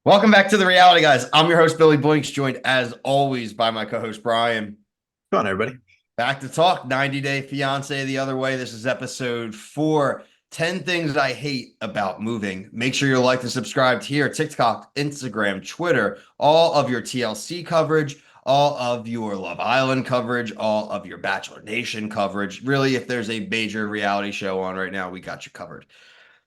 Welcome back to the reality, guys. I'm your host, Billy Blinks, joined as always by my co-host, Brian. Come on, everybody. Back to talk 90 Day Fiancé the other way. This is episode 4, 10 things I hate about moving. Make sure you're liked and subscribed here, TikTok, Instagram, Twitter, all of your TLC coverage, all of your Love Island coverage, all of your Bachelor Nation coverage. Really, if there's a major reality show on right now, we got you covered.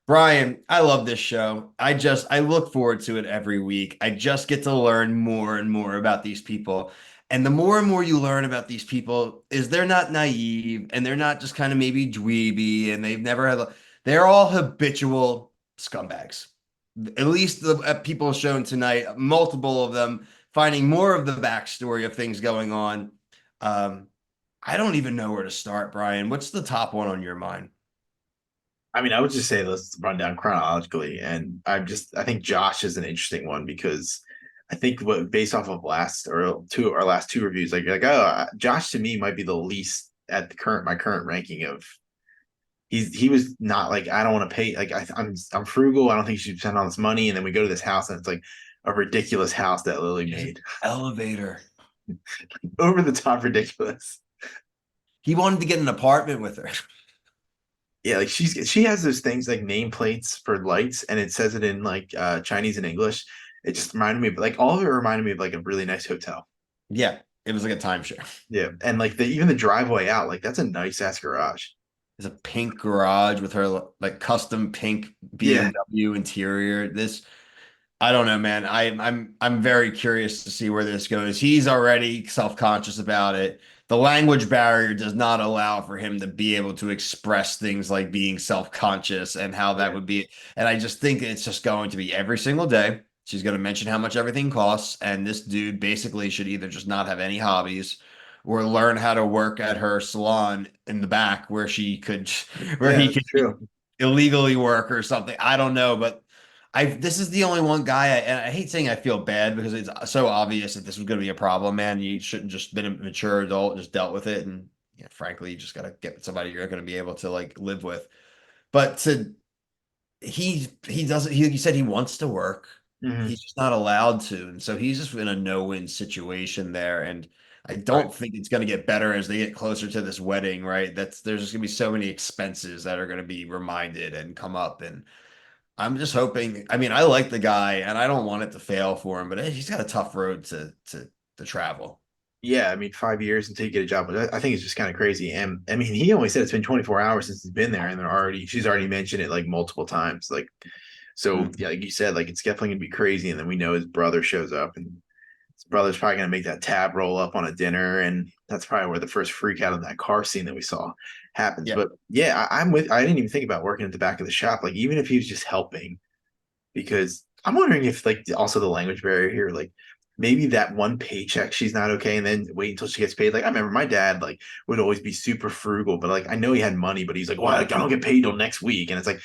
Brian, I love this show. I look forward to it every week. I just get to learn more and more about these people. And the more and more you learn about these people is they're not naive and they're not just kind of maybe dweeby and they're all habitual scumbags. At least the people shown tonight, multiple of them finding more of the backstory of things going on. Um, I don't even know where to start, Brian. What's the top one on your mind? I would just say let's run down chronologically, and I think Josh is an interesting one because I think what based off of last two reviews, Josh to me might be the least at the current my current ranking of he was not like I don't want to pay I'm frugal. I don't think you should spend all this money, and then we go to this house and it's like a ridiculous house that Lily His made, elevator. over the top ridiculous. He wanted to get an apartment with her. Yeah, like she has those things like nameplates for lights, and it says it in Chinese and English. It just reminded me of like all of it reminded me of like a really nice hotel. Yeah, it was like a timeshare. Yeah, and like even the driveway out, like that's a nice ass garage. It's a pink garage with her like custom pink Yeah, BMW interior. I don't know, man. I'm very curious to see where this goes. He's already self-conscious about it. The language barrier does not allow for him to be able to express things like being self-conscious and how that yeah, would be. And I just think it's just going to be every single day. She's going to mention how much everything costs, and this dude basically should either just not have any hobbies or learn how to work at her salon in the back where where yeah. he That's could true. illegally work or something. I don't know, but I this is the only one guy, and I hate saying I feel bad because it's so obvious that this was going to be a problem, man. You shouldn't just been a mature adult, just dealt with it, and frankly, you just got to get somebody you're going to be able to like live with. But to he doesn't. He said he wants to work. Hmm. He's just not allowed to, and so he's just in a no-win situation there. And I Right. don't think it's going to get better as they get closer to this wedding, right? There's just going to be so many expenses that are going to be reminded and come up, and I'm just hoping. I mean, I like the guy, and I don't want it to fail for him, but he's got a tough road to travel. Yeah, 5 years until you get a job. But I think it's just kind of crazy. And he only said it's been 24 hours since he's been there, and she's already mentioned it like multiple times. Like, so Mm. yeah, like you said, like it's definitely gonna be crazy. And then we know his brother shows up, and his brother's probably gonna make that tab roll up on a dinner, and that's probably where the first freak out of that car scene that we saw happens. Yeah, But yeah, I'm with. I didn't even think about working at the back of the shop. Like even if he was just helping, because I'm wondering if like also the language barrier here, like maybe that one paycheck she's not okay, and then wait until she gets paid. Like I remember my dad like would always be super frugal, but like I know he had money, but he's like, well, I don't get paid till next week, and it's like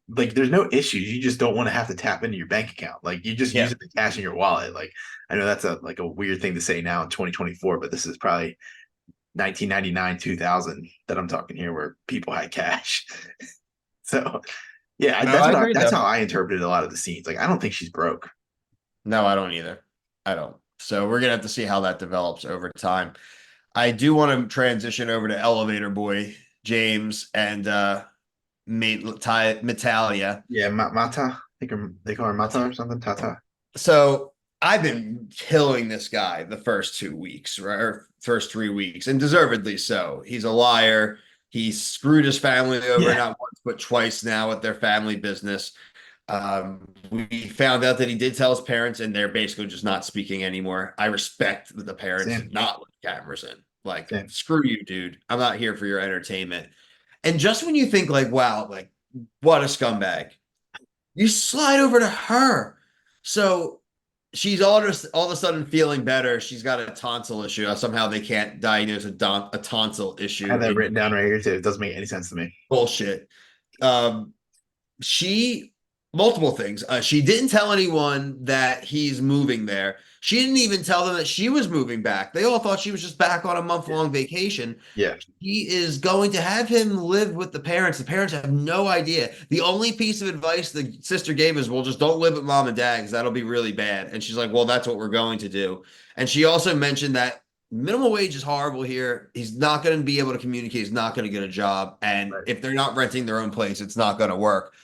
there's no issues. You just don't want to have to tap into your bank account. Like you just use yeah. it the cash in your wallet. Like I know that's a weird thing to say now in 2024, but this is probably 1999, 2000 that I'm talking here, where people had cash. So yeah, No, I agree that's though. how I interpreted a lot of the scenes. Like I don't think she's broke. No, I don't either. I don't. So we're gonna have to see how that develops over time. I do want to transition over to Elevator Boy James and mate Metalia. Yeah, Mata. I think they call her Mata or something. Tata. So I've been killing this guy the first 2 weeks, right? Or first 3 weeks, and deservedly so. He's a liar. He screwed his family over Yeah, not once but twice now with their family business. We found out that he did tell his parents, and they're basically just not speaking anymore. I respect that the parents same, did not let cameras in. Like, same. screw you, dude. I'm not here for your entertainment. And just when you think, like, wow, like, what a scumbag, you slide over to her. So she's all of a sudden feeling better. She's got a tonsil issue. Somehow they can't diagnose a tonsil I have issue that in written down right here too. It doesn't make any sense to me. bullshit. Um, she multiple things. She didn't tell anyone that he's moving there. She didn't even tell them that she was moving back. They all thought she was just back on a month-long vacation. Yeah, He is going to have him live with the parents. The parents have no idea. The only piece of advice the sister gave is, well, just don't live with mom and dad because that'll be really bad. And she's like, well, that's what we're going to do. And she also mentioned that minimum wage is horrible here. He's not going to be able to communicate. He's not going to get a job. And right. if they're not renting their own place, it's not going to work.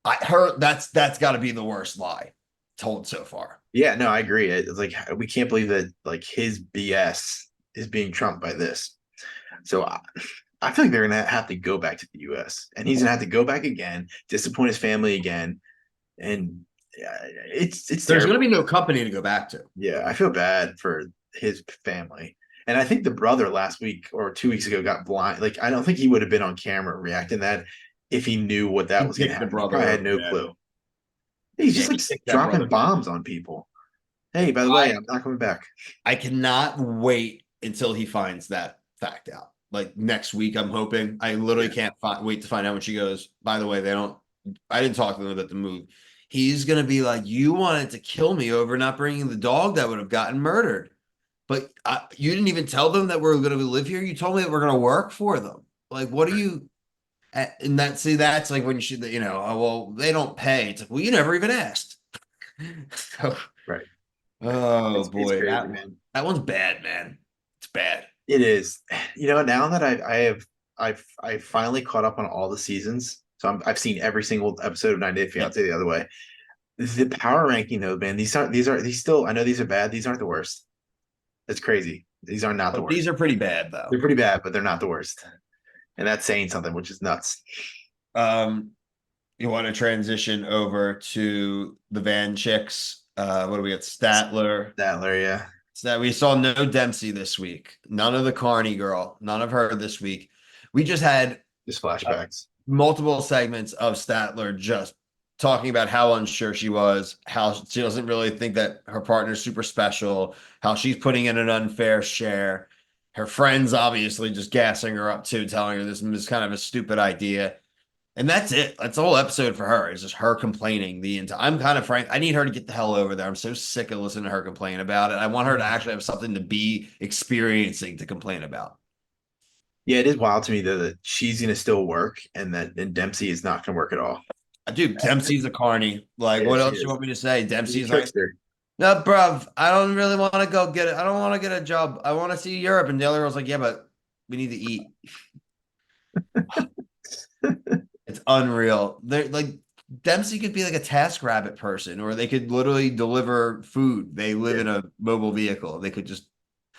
That's got to be the worst lie told so far. Yeah, no, I agree. It's like we can't believe that like his BS is being trumped by this. So I feel like they're gonna have to go back to the U.S. and he's gonna have to go back again, disappoint his family again, and it's There's going terrible. to be no company to go back to. Yeah, I feel bad for his family. And I think the brother last week or 2 weeks ago got blind. Like, I don't think he would have been on camera reacting that if he knew what that He was going to kicked the happen. He brother probably had over. no Yeah. clue. He's Yeah, just like he kicked that dropping brother. bombs on people. Hey, by the way, I I'm not coming back. I cannot wait until he finds that fact out. Like next week, I'm hoping. I literally Yeah. can't wait to find out when she goes. By the way, they don't. I didn't talk to them about the move. He's gonna be like, "You wanted to kill me over not bringing the dog that would have gotten murdered, but you didn't even tell them that we're gonna live here. You told me that we're gonna work for them. Like, what are you?" And that's like when you should, oh, well, they don't pay. It's like, well, you never even asked. So, Right. oh It's boy, crazy, man. that one's bad, man. It's bad. It is. Now that I finally caught up on all the seasons. So I've seen every single episode of 90 Day Yep. Fiance the other way. The power ranking though, man, these still, I know these are bad. These aren't the worst. It's crazy. These are not the But these worst. are pretty bad though. They're pretty bad, but they're not the worst. And that's saying something, which is nuts. Um, you want to transition over to the Van chicks? What do we got? Statler. Statler, yeah. So we saw no Dempsey this week. None of the Carney girl. None of her this week. We just had Just uh, flashbacks. multiple segments of Statler just talking about how unsure she was, how she doesn't really think that her partner's super special, how she's putting in an unfair share. Her friends obviously just gassing her up too, telling her this is kind of a stupid idea. And that's it. That's the whole episode for her. It's just her complaining the entire. I'm kind of frank. I need her to get the hell over there. I'm so sick of listening to her complain about it. I want her to actually have something to be experiencing to complain about. Yeah, it is wild to me though that she's gonna still work and Dempsey is not gonna work at all. Dude, Dempsey's a carny. Like, Yeah, what she else you is. want me to say? She's a Dempsey's like, trickster. no, bruv, I don't really want to go get it. I don't want to get a job. I want to see Europe. And the other girl's like, yeah, but we need to eat. It's unreal. They're like Dempsey could be like a task rabbit person, or they could literally deliver food. They live Yeah, in a mobile vehicle. They could just,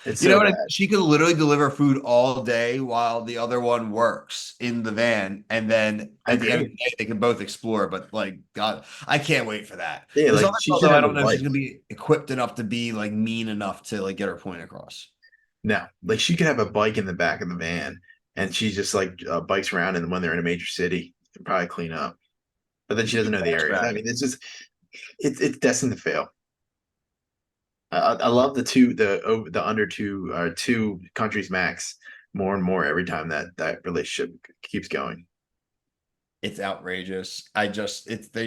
it's you know so what? bad. She could literally deliver food all day while the other one works in the van, and then I at the end of the agree. day, they can both explore. But like, God, I can't wait for that. Yeah, This like other she girl, should though, I have a don't know if she's bike. gonna be equipped enough to be like mean enough to like get her point across. No, like she could have a bike in the back of the van, and she just like bikes around, and when they're in a major city, and probably clean up. But then she doesn't know the area. I mean, it's destined to fail. I love the under two countries max more and more every time that relationship keeps going. It's outrageous. They're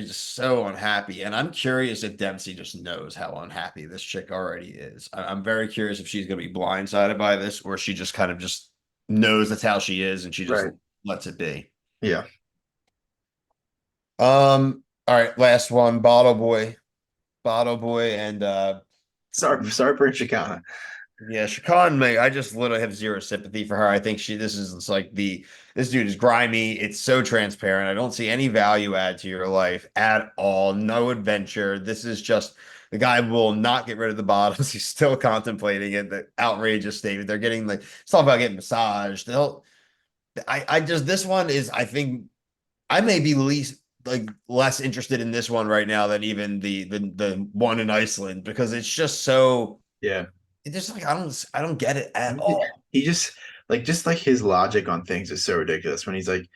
just so unhappy. And I'm curious if Dempsey just knows how unhappy this chick already is. I'm very curious if she's gonna be blindsided by this or she just kind of just knows that's how she is and she just Right. lets it be. Yeah. All right, last one, Bottle Boy. Bottle Boy and Sorry for Chicana. yeah, Shakan May, I just literally have zero sympathy for her. I think this is it's like this dude is grimy. It's so transparent. I don't see any value add to your life at all. No adventure. This is just the guy will not get rid of the bottles. He's still contemplating it. The outrageous statement. They're getting like it's all about getting massaged. I just this one is I think I may be least like less interested in this one right now than even the one in Iceland because it's just so Yeah. it's just like I don't get it at all. He just like his logic on things is so ridiculous when he's like,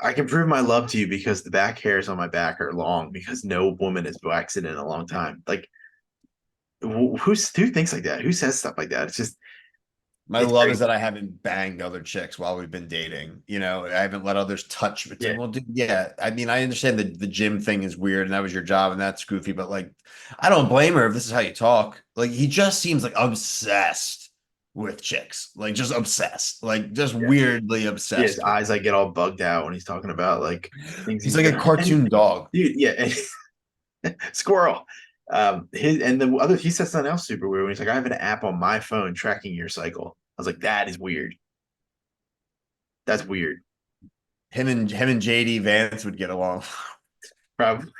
I can prove my love to you because the back hairs on my back are long because no woman has waxed it in a long time. Like who thinks like that? Who says stuff like that? It's just My It's love is crazy. that I haven't banged other chicks while we've been dating. You know, I haven't let others touch me. It's like, Yeah, well, dude, yeah. I mean, I understand the gym thing is weird and that was your job and that's goofy, but like, I don't blame her if this is how you talk. Like, he just seems like obsessed with chicks, like just obsessed, like just yeah, weirdly yeah. His obsessed with. eyes like get all bugged out when he's talking about like things He's he's like a done. And cartoon dog. dude, yeah, and squirrel. His and the other he said something else super weird when he's like, I have an app on my phone tracking your cycle. I was like, that is weird. That's weird. Him and JD Vance would get along. Probably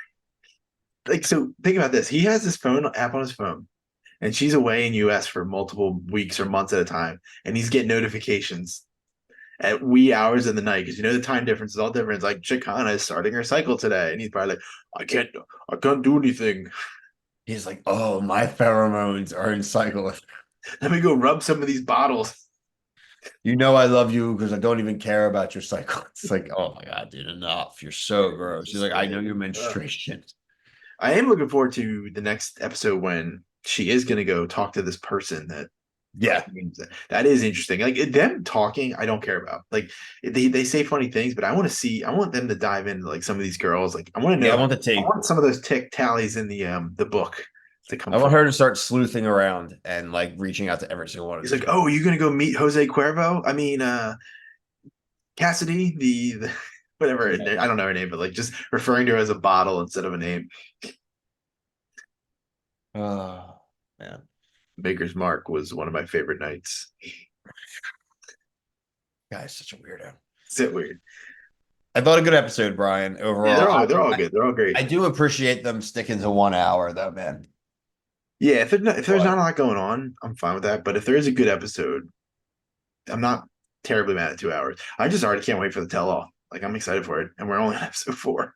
like so. Think about this. He has this phone app on his phone, and she's away in US for multiple weeks or months at a time, and he's getting notifications at wee hours in the night because you know the time difference is all different. It's like Chicana is starting her cycle today, and he's probably like, I can't do anything. He's like, oh, my pheromones are in cycle. Let me go rub some of these bottles. You know I love you because I don't even care about your cycle. It's like, oh my God, dude, enough. You're so It's gross. She's just like, I know your uh, menstruation. I am looking forward to the next episode when she is going to go talk to this person that Yeah. means that is interesting. Like them talking, I don't care about. Like they say funny things, but I want to see. I want them to dive into like some of these girls. Like I want to Yeah, I know. want the I tea. want some of those tick tallies in the book to come I want from. her to start sleuthing around and like reaching out to every single one of He's these like, girls. "Oh, you're gonna go meet Jose Cuervo? I mean, Cassidy, the whatever. Yeah. I don't know her name, but like just referring to her as a bottle instead of a name. Oh, man. Maker's Mark was one of my favorite nights. Guy's such a weirdo. Sit weird. I thought a good episode, Brian, Yeah, overall. they're all I, good. They're all great. I do appreciate them sticking to 1 hour, though, man. Yeah, if there's not But a lot going on, I'm fine with that. But if there is a good episode, I'm not terribly mad at 2 hours. I just already can't wait for the tell all. Like I'm excited for it, and we're only on episode 4.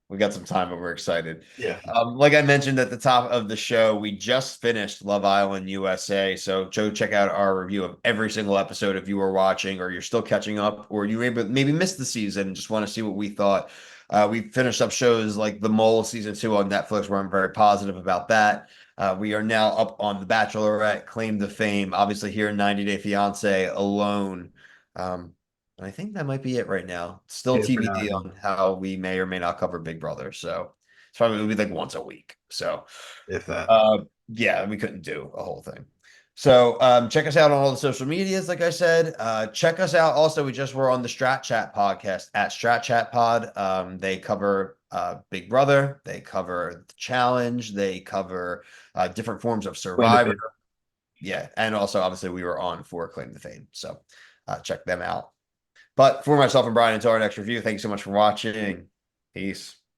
we got some time, but we're excited. Yeah, Like I mentioned at the top of the show, we just finished Love Island USA. So go check out our review of every single episode if you were watching or you're still catching up or you maybe missed the season and just want to see what we thought. We finished up shows like The Mole season 2 on Netflix, where I'm very positive about that. We are now up on The Bachelorette, Claim to Fame, obviously here in 90 Day Fiance alone. Um, and I think that might be it right now. Still yeah. For now, TBD on how we may or may not cover Big Brother. So it's probably it'll be like once a week. So if that. uh yeah, we couldn't do a whole thing. So check us out on all the social medias, like I said. Check us out also. We just were on the Strat Chat podcast at Strat Chat Pod. They cover Big Brother, they cover the challenge, they cover different forms of Claim to Survivor. fame. Yeah, and also obviously we were on for Claim to Fame. So check them out. But for myself and Brian, until our next review, thank you so much for watching. Peace.